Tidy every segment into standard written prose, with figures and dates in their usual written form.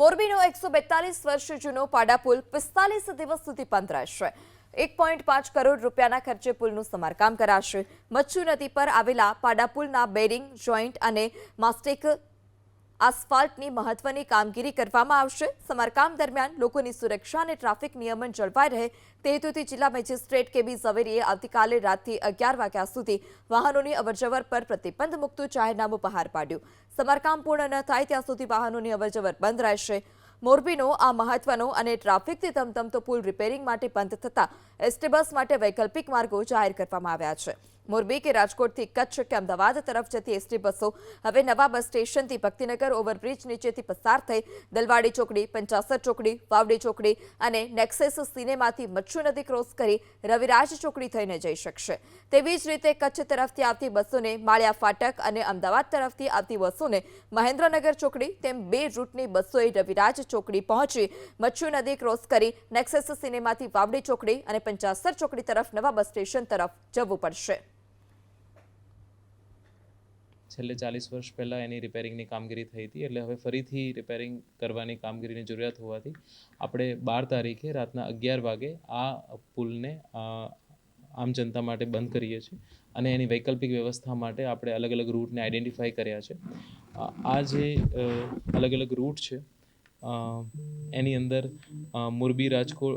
મોરબીનો 142 વર્ષ જૂનો પાડા પુલ 45 દિવસ સુધી બંધ રહેશે। 1.5 કરોડ રૂપિયાના ખર્ચે પુલનું સમારકામ કરાશે। મચ્છુ નદી પર આવેલા પાડા પુલના બેરિંગ, જોઇન્ટ અને માસ્ટિક આસ્ફાલ્ટની મહત્વની કામગીરી કરવામાં આવશે। સમારકામ દરમિયાન લોકોની સુરક્ષા અને ટ્રાફિક નિયમન જળવાઈ રહે તે હેતુથી જિલ્લા મેજિસ્ટ્રેટ કેબી ઝવેરીએ આવતીકાલે રાતથી 11 વાગ્યા સુધી વાહનોની અવરજવર પર પ્રતિબંધ મૂકતું જાહેરનામું બહાર પાડ્યું। સમારકામ પૂર્ણ ન થાય ત્યાં સુધી વાહનોની અવરજવર બંધ રહેશે। મોરબીનો આ મહત્વનો અને ટ્રાફિકથી ધમધમતો પુલ રિપેરિંગ માટે બંધ થતા એસટી બસ માટે વૈકલ્પિક માર્ગો જાહેર કરવામાં આવ્યા છે। મોરબી કે રાજકોટથી કચ્છ કે અમદાવાદ તરફ જતી એસટી બસો હવે નવા બસ સ્ટેશનથી ભક્તિનગર ઓવરબ્રિજ નીચેથી પસાર થઈ દલવાડી ચોકડી, પંચાસર ચોકડી, વાવડી ચોકડી અને નેક્સેસ સિનેમાથી મચ્છુ નદી ક્રોસ કરી રવિરાજ ચોકડી થઈને જઈ શકશે। તેવી જ રીતે કચ્છ તરફથી આવતી બસોને માળિયા ફાટક અને અમદાવાદ તરફથી આવતી બસોને મહેન્દ્રનગર ચોકડી તેમ બે રૂટની બસોએ રવિરાજ ચોકડી પહોંચી મચ્છુ નદી ક્રોસ કરી નેક્સેસ સિનેમાથી વાવડી ચોકડી અને પંચાસર ચોકડી તરફ નવા બસ સ્ટેશન તરફ જવું પડશે। છેલ્લે 40 વર્ષ પહેલાં એની રિપેરિંગની કામગીરી થઈ હતી, એટલે હવે ફરીથી રિપેરિંગ કરવાની કામગીરીની જરૂરિયાત હોવાથી આપણે 12 તારીખે રાતના 11 વાગે આ પુલને આમ જનતા માટે બંધ કરીએ છીએ અને એની વૈકલ્પિક વ્યવસ્થા માટે આપણે અલગ અલગ રૂટને આઈડેન્ટિફાઈ કર્યા છે। આ જે અલગ અલગ રૂટ છે એની અંદર મોરબી રાજકોટ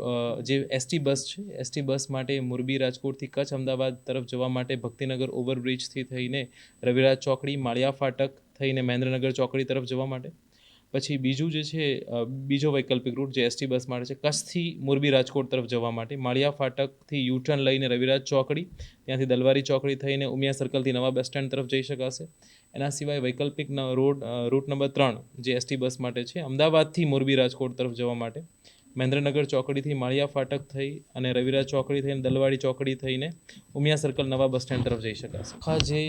જે એસટી બસ છે, એસટી બસ માટે મોરબી રાજકોટથી કચ્છ અમદાવાદ તરફ જવા માટે ભક્તિનગર ઓવરબ્રિજથી થઈને રવિરાજ ચોકડી, માળિયા ફાટક થઈને મહેન્દ્રનગર ચોકડી તરફ જવા માટે। પછી બીજું જે છે બીજો વૈકલ્પિક રૂટ જે એસટી બસ માટે છે કચ્છથી મોરબી રાજકોટ તરફ જવા માટે માળિયા ફાટકથી યુટર્ન લઈને રવિરાજ ચોકડી, ત્યાંથી દલવારી ચોકડી થઈને ઉમિયા સર્કલથી નવા બસ સ્ટેન્ડ તરફ જઈ શકાશે। એના સિવાય વૈકલ્પિક રૂટ નંબર 3 જે એસટી બસ માટે છે અમદાવાદથી મોરબી રાજકોટ તરફ જવા માટે મહેન્દ્રનગર ચોકડીથી માળિયા ફાટક થઈ અને રવિરાજ ચોકડી થઈને દલવાડી ચોકડી થઈને ઉમિયા સર્કલ નવા બસ સ્ટેન્ડ તરફ જઈ શકાશે। આ જે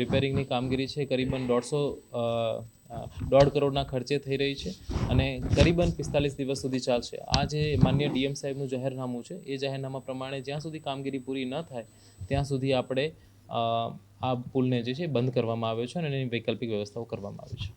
રિપેરિંગની કામગીરી છે કરીબન 1.5 કરોડના ખર્ચે થઈ રહી છે અને કરીબન 45 દિવસ સુધી ચાલશે। આ જે માન્ય ડીએમ સાહેબનું જાહેરનામું છે એ જાહેરનામા પ્રમાણે જ્યાં સુધી કામગીરી પૂરી ન થાય ત્યાં સુધી આપણે આ પુલને જે છે બંધ કરવામાં આવ્યો છે અને એની વૈકલ્પિક વ્યવસ્થાઓ કરવામાં આવી છે।